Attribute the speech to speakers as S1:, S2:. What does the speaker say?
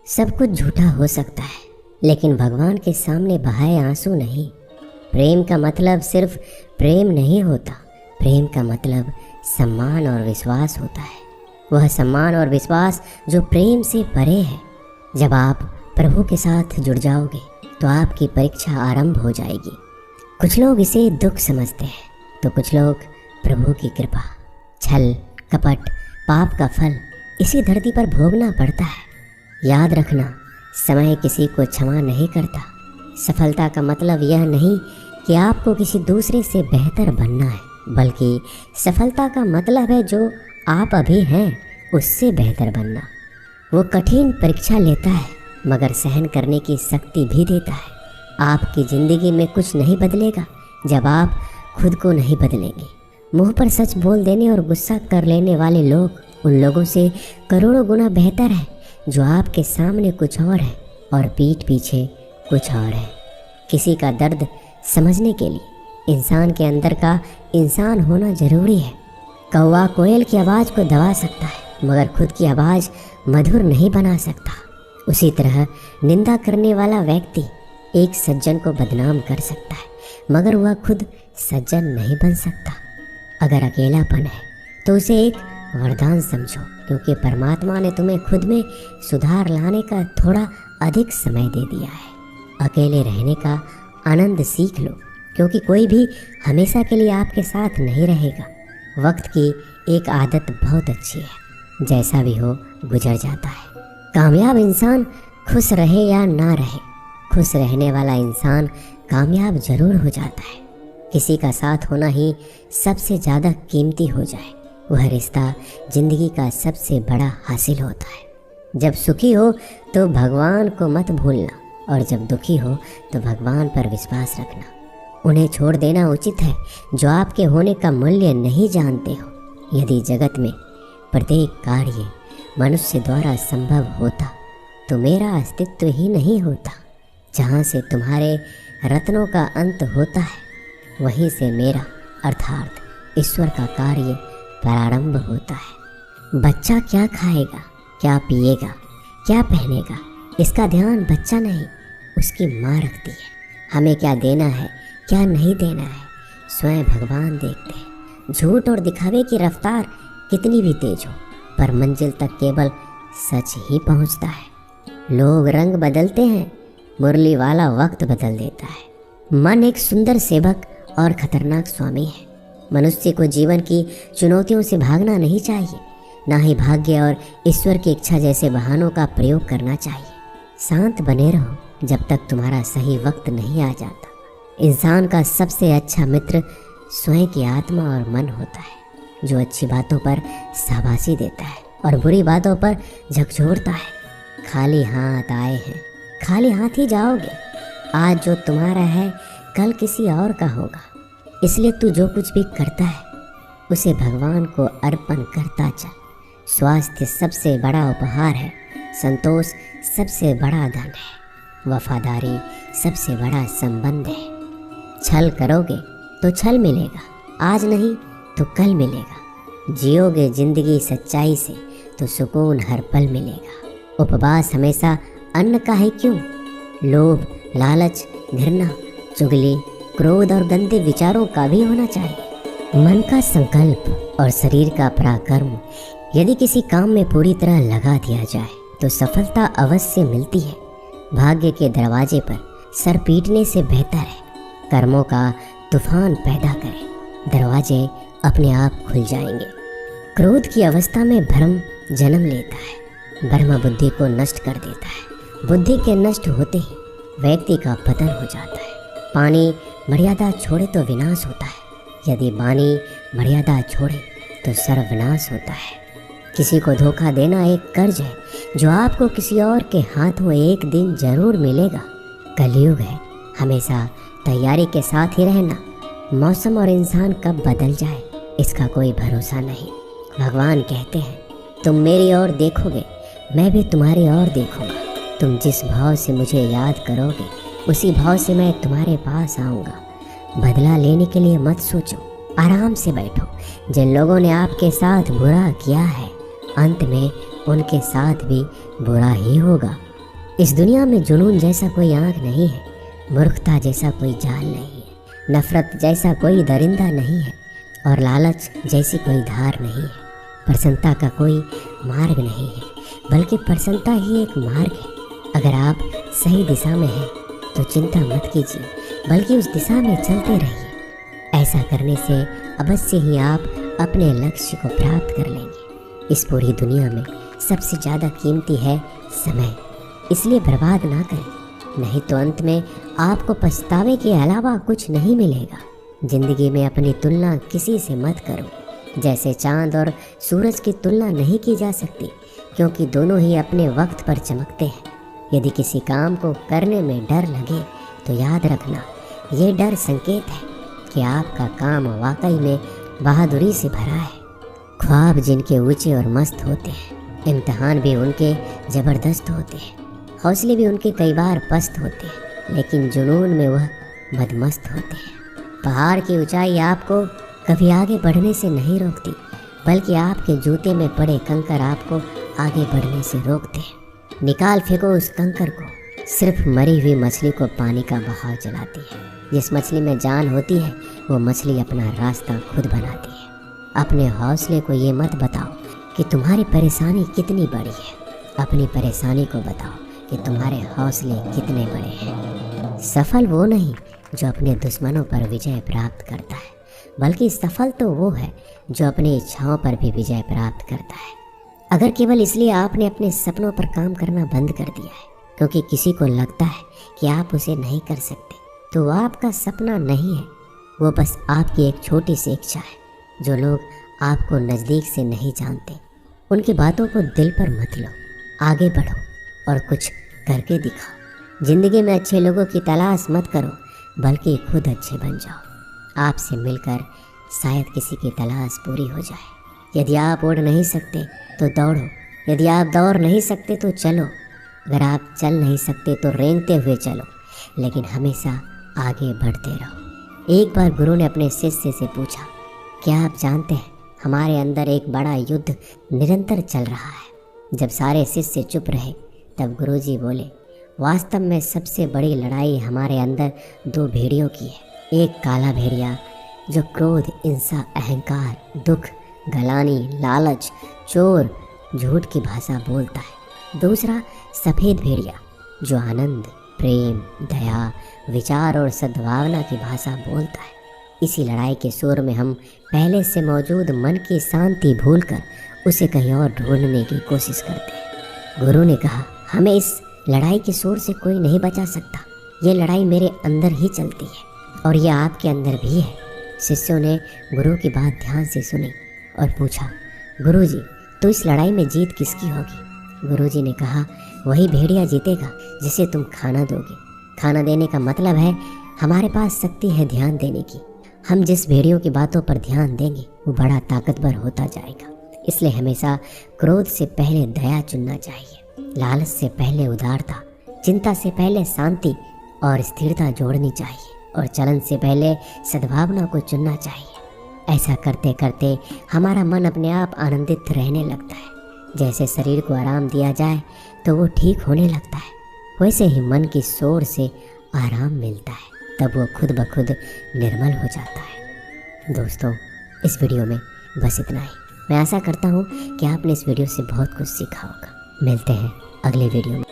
S1: सब कुछ झूठा हो सकता है, लेकिन भगवान के सामने बहाए आंसू नहीं। प्रेम का मतलब सिर्फ प्रेम नहीं होता, प्रेम का मतलब सम्मान और विश्वास होता है। वह सम्मान और विश्वास जो प्रेम से परे है। जब आप प्रभु के साथ जुड़ जाओगे तो आपकी परीक्षा आरंभ हो जाएगी। कुछ लोग इसे दुख समझते हैं तो कुछ लोग प्रभु की कृपा। छल, कपट, पाप का फल इसी धरती पर भोगना पड़ता है। याद रखना, समय किसी को क्षमा नहीं करता। सफलता का मतलब यह नहीं कि आपको किसी दूसरे से बेहतर बनना है, बल्कि सफलता का मतलब है जो आप अभी हैं उससे बेहतर बनना। वो कठिन परीक्षा लेता है मगर सहन करने की शक्ति भी देता है। आपकी ज़िंदगी में कुछ नहीं बदलेगा जब आप खुद को नहीं बदलेंगे। मुंह पर सच बोल देने और गुस्सा कर लेने वाले लोग उन लोगों से करोड़ों गुना बेहतर हैं जो आपके सामने कुछ और है और पीठ पीछे कुछ और है। किसी का दर्द समझने के लिए इंसान के अंदर का इंसान होना ज़रूरी है। कौवा कोयल की आवाज़ को दबा सकता है मगर खुद की आवाज़ मधुर नहीं बना सकता। उसी तरह निंदा करने वाला व्यक्ति एक सज्जन को बदनाम कर सकता है मगर वह खुद सज्जन नहीं बन सकता। अगर अकेलापन है तो उसे एक वरदान समझो, क्योंकि परमात्मा ने तुम्हें खुद में सुधार लाने का थोड़ा अधिक समय दे दिया है। अकेले रहने का आनंद सीख लो, क्योंकि कोई भी हमेशा के लिए आपके साथ नहीं रहेगा। वक्त की एक आदत बहुत अच्छी है, जैसा भी हो गुजर जाता है। कामयाब इंसान खुश रहे या ना रहे, खुश रहने वाला इंसान कामयाब जरूर हो जाता है। किसी का साथ होना ही सबसे ज़्यादा कीमती हो जाए, वह रिश्ता ज़िंदगी का सबसे बड़ा हासिल होता है। जब सुखी हो तो भगवान को मत भूलना, और जब दुखी हो तो भगवान पर विश्वास रखना। उन्हें छोड़ देना उचित है जो आपके होने का मूल्य नहीं जानते हो। यदि जगत में प्रत्येक कार्य मनुष्य द्वारा संभव होता तो मेरा अस्तित्व ही नहीं होता। जहाँ से तुम्हारे रत्नों का अंत होता है वहीं से मेरा अर्थात ईश्वर का कार्य प्रारंभ होता है। बच्चा क्या खाएगा, क्या पिएगा, क्या पहनेगा, इसका ध्यान बच्चा नहीं उसकी माँ रखती है। हमें क्या देना है, क्या नहीं देना है, स्वयं भगवान देखते हैं। झूठ और दिखावे की रफ्तार कितनी भी तेज हो, पर मंजिल तक केवल सच ही पहुंचता है। लोग रंग बदलते हैं, मुरली वाला वक्त बदल देता है। मन एक सुंदर सेवक और खतरनाक स्वामी है। मनुष्य को जीवन की चुनौतियों से भागना नहीं चाहिए, ना ही भाग्य और ईश्वर की इच्छा जैसे बहानों का प्रयोग करना चाहिए। शांत बने रहो जब तक तुम्हारा सही वक्त नहीं आ जाता। इंसान का सबसे अच्छा मित्र स्वयं की आत्मा और मन होता है, जो अच्छी बातों पर शाबाशी देता है और बुरी बातों पर झकझोरता है। खाली हाथ आए हैं, खाली हाथ ही जाओगे। आज जो तुम्हारा है कल किसी और का होगा, इसलिए तू जो कुछ भी करता है उसे भगवान को अर्पण करता चल। स्वास्थ्य सबसे बड़ा उपहार है, संतोष सबसे बड़ा धन है, वफादारी सबसे बड़ा संबंध है। छल करोगे तो छल मिलेगा, आज नहीं तो कल मिलेगा। जियोगे जिंदगी सच्चाई से तो सुकून हर पल मिलेगा। उपवास हमेशा अन्न का ही क्यों, लोभ, लालच, घृणा, चुगली, क्रोध और गंदे विचारों का भी होना चाहिए। मन का संकल्प और शरीर का पराक्रम यदि किसी काम में पूरी तरह लगा दिया जाए तो सफलता अवश्य मिलती है। भाग्य के दरवाजे पर सर पीटने से बेहतर है कर्मों का तूफान पैदा करें, दरवाजे अपने आप खुल जाएंगे। क्रोध की अवस्था में भ्रम जन्म लेता है, ब्रह्म बुद्धि को नष्ट कर देता है। बुद्धि के नष्ट होते ही व्यक्ति का पतन हो जाता है। पानी मर्यादा छोड़े तो विनाश होता है, यदि वाणी मर्यादा छोड़े तो सर्वनाश होता है। किसी को धोखा देना एक कर्ज है जो आपको किसी और के हाथों एक दिन जरूर मिलेगा। कलयुग है, हमेशा तैयारी के साथ ही रहना। मौसम और इंसान कब बदल जाए इसका कोई भरोसा नहीं। भगवान कहते हैं, तुम मेरी ओर देखोगे मैं भी तुम्हारी ओर देखूंगा। तुम जिस भाव से मुझे याद करोगे उसी भाव से मैं तुम्हारे पास आऊँगा। बदला लेने के लिए मत सोचो, आराम से बैठो। जिन लोगों ने आपके साथ बुरा किया है अंत में उनके साथ भी बुरा ही होगा। इस दुनिया में जुनून जैसा कोई आँख नहीं है, मूर्खता जैसा कोई जाल नहीं है, नफरत जैसा कोई दरिंदा नहीं है और लालच जैसी कोई धार नहीं है। प्रसन्नता का कोई मार्ग नहीं है, बल्कि प्रसन्नता ही एक मार्ग है। अगर आप सही दिशा में हैं तो चिंता मत कीजिए, बल्कि उस दिशा में चलते रहिए। ऐसा करने से अवश्य ही आप अपने लक्ष्य को प्राप्त कर लेंगे। इस पूरी दुनिया में सबसे ज़्यादा कीमती है समय, इसलिए बर्बाद ना करें, नहीं तो अंत में आपको पछतावे के अलावा कुछ नहीं मिलेगा। जिंदगी में अपनी तुलना किसी से मत करो। जैसे चांद और सूरज की तुलना नहीं की जा सकती, क्योंकि दोनों ही अपने वक्त पर चमकते हैं। यदि किसी काम को करने में डर लगे तो याद रखना, ये डर संकेत है कि आपका काम वाकई में बहादुरी से भरा है। ख्वाब जिनके ऊंचे और मस्त होते हैं, इम्तिहान भी उनके ज़बरदस्त होते हैं, हौसले भी उनके कई बार पस्त होते हैं, लेकिन जुनून में वह मदमस्त होते हैं। पहाड़ की ऊंचाई आपको कभी आगे बढ़ने से नहीं रोकती, बल्कि आपके जूते में पड़े कंकर आपको आगे बढ़ने से रोकते हैं। निकाल फेंको उस कंकर को, सिर्फ मरी हुई मछली को पानी का बहाव जलाती है। जिस मछली में जान होती है वो मछली अपना रास्ता खुद बनाती है। अपने हौसले को ये मत बताओ कि तुम्हारी परेशानी कितनी बड़ी है, अपनी परेशानी को बताओ कि तुम्हारे हौसले कितने बड़े हैं। सफल वो नहीं जो अपने दुश्मनों पर विजय प्राप्त करता है, बल्कि सफल तो वो है जो अपनी इच्छाओं पर भी विजय प्राप्त करता है। अगर केवल इसलिए आपने अपने सपनों पर काम करना बंद कर दिया है क्योंकि किसी को लगता है कि आप उसे नहीं कर सकते, तो वो आपका सपना नहीं है, वो बस आपकी एक छोटी सी इच्छा है। जो लोग आपको नज़दीक से नहीं जानते, उनकी बातों को दिल पर मत लो, आगे बढ़ो और कुछ करके दिखाओ। ज़िंदगी में अच्छे लोगों की तलाश मत करो, बल्कि खुद अच्छे बन जाओ। आपसे मिलकर शायद किसी की तलाश पूरी हो जाए। यदि आप उड़ नहीं सकते तो दौड़ो, यदि आप दौड़ नहीं सकते तो चलो, अगर आप चल नहीं सकते तो रेंगते हुए चलो, लेकिन हमेशा आगे बढ़ते रहो। एक बार गुरु ने अपने शिष्य से पूछा, क्या आप जानते हैं हमारे अंदर एक बड़ा युद्ध निरंतर चल रहा है। जब सारे शिष्य चुप रहे तब गुरुजी बोले, वास्तव में सबसे बड़ी लड़ाई हमारे अंदर दो भेड़ियों की है। एक काला भेड़िया जो क्रोध, हिंसा, अहंकार, दुख, गलानी, लालच, चोर, झूठ की भाषा बोलता है। दूसरा सफ़ेद भेड़िया जो आनंद, प्रेम, दया, विचार और सद्भावना की भाषा बोलता है। इसी लड़ाई के शोर में हम पहले से मौजूद मन की शांति भूलकर उसे कहीं और ढूंढने की कोशिश करते हैं। गुरु ने कहा, हमें इस लड़ाई के शोर से कोई नहीं बचा सकता। ये लड़ाई मेरे अंदर ही चलती है और यह आपके अंदर भी है। शिष्यों ने गुरु की बात ध्यान से सुनी और पूछा, गुरुजी, तो इस लड़ाई में जीत किसकी होगी? गुरुजी ने कहा, वही भेड़िया जीतेगा जिसे तुम खाना दोगे। खाना देने का मतलब है हमारे पास शक्ति है ध्यान देने की। हम जिस भेड़ियों की बातों पर ध्यान देंगे वो बड़ा ताकतवर होता जाएगा। इसलिए हमेशा क्रोध से पहले दया चुनना चाहिए, लालच से पहले उदारता, चिंता से पहले शांति और स्थिरता जोड़नी चाहिए, और चलन से पहले सद्भावना को चुनना चाहिए। ऐसा करते करते हमारा मन अपने आप आनंदित रहने लगता है। जैसे शरीर को आराम दिया जाए तो वो ठीक होने लगता है, वैसे ही मन की शोर से आराम मिलता है, तब वो खुद ब खुद निर्मल हो जाता है। दोस्तों, इस वीडियो में बस इतना ही। मैं आशा करता हूँ कि आपने इस वीडियो से बहुत कुछ सीखा होगा। मिलते हैं अगले वीडियो में।